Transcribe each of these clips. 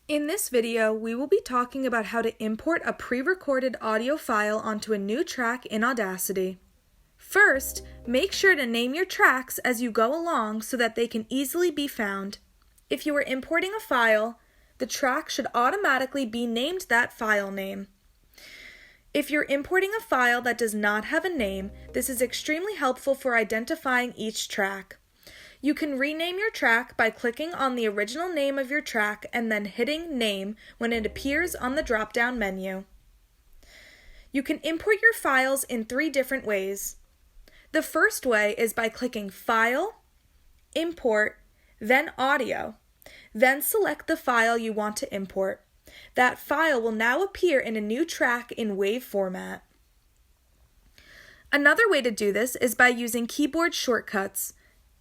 In this video, we will be talking about how to import a pre-recorded audio file onto a new track in Audacity. First, make sure to name your tracks as you go along so that they can easily be found. If you are importing a file, the track should automatically be named that file name. If you're importing a file that does not have a name, this is extremely helpful for identifying each track. You can rename your track by clicking on the original name of your track and then hitting Name when it appears on the drop-down menu. You can import your files in 3 different ways. The first way is by clicking File, Import, then Audio. Then select the file you want to import. That file will now appear in a new track in WAV format. Another way to do this is by using keyboard shortcuts.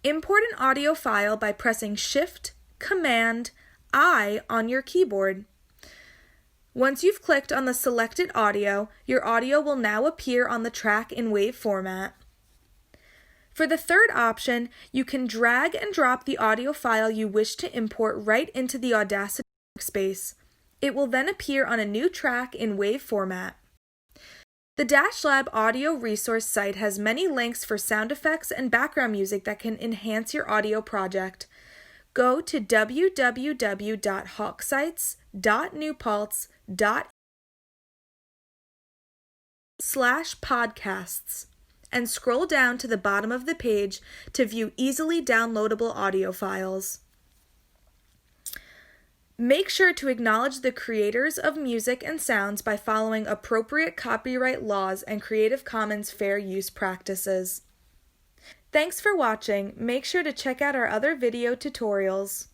Import an audio file by pressing Shift, Command, I on your keyboard. Once you've clicked on the selected audio, your audio will now appear on the track in WAV format. For the third option, you can drag and drop the audio file you wish to import right into the Audacity workspace. It will then appear on a new track in WAV format. The DashLab audio resource site has many links for sound effects and background music that can enhance your audio project. Go to www.hawksites.newpaltz.slash/podcasts and scroll down to the bottom of the page to view easily downloadable audio files. Make sure to acknowledge the creators of music and sounds by following appropriate copyright laws and Creative Commons fair use practices. Thanks for watching. Make sure to check out our other video tutorials.